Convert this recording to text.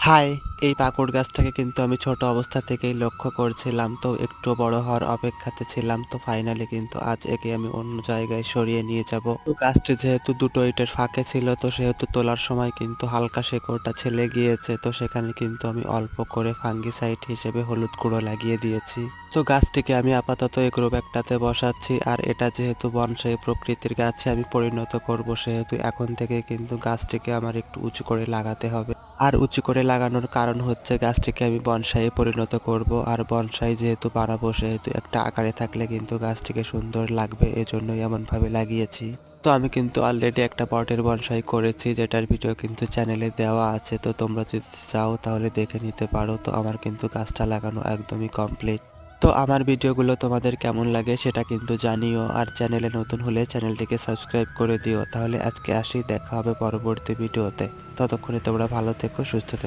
High! এই পাকুড় গাছটাকে কিন্তু আমি ছোট অবস্থা থেকেই লক্ষ্য করছিলাম। তো একটু বড় হওয়ার অপেক্ষাতে ছিলাম। তো ফাইনালি কিন্তু আজ একে আমি অন্য জায়গায় সরিয়ে নিয়ে যাব। তো গাছটি যেহেতু দুটো ইটের ফাঁকে ছিল, তো সেহেতু তোলার সময় কিন্তু হালকা শেকড়টা ছেলে গিয়েছে। তো সেখানে কিন্তু আমি অল্প করে ফাঙ্গিসাইড হিসেবে হলুদ গুঁড়ো লাগিয়ে দিয়েছি। তো গাছটিকে আমি আপাতত এগ্রো ব্যাগটাতে বসাচ্ছি। আর এটা যেহেতু বনসাই প্রকৃতির গাছে আমি পরিণত করব, সেহেতু এখন থেকে কিন্তু গাছটিকে আমার একটু উঁচু করে লাগাতে হবে। আর উঁচু করে লাগানোর কারণ হচ্ছে গাছটিকে আমি বনসাইয়ে পরিণত করব। আর বনসাই যেহেতু বানাবো, সেহেতু একটা আকারে থাকলে কিন্তু গাছটিকে সুন্দর লাগবে, এজন্যই এমনভাবে লাগিয়েছি। তো আমি কিন্তু অলরেডি একটা পটের বনসাই করেছি, যেটার ভিডিও কিন্তু চ্যানেলে দেওয়া আছে। তো তোমরা যদি চাও তাহলে দেখে নিতে পারো। তো আমার কিন্তু গাছটা লাগানো একদমই কমপ্লিট। তো আমার ভিডিওগুলো তোমাদের কেমন লাগে সেটা কিন্তু জানিও। আর চ্যানেলে নতুন হলে চ্যানেলটিকে সাবস্ক্রাইব করে দিও। তাহলে আজকে আসি, দেখা হবে পরবর্তী ভিডিওতে। ততক্ষণে তোমরা ভালো থেকো, সুস্থ থেকো।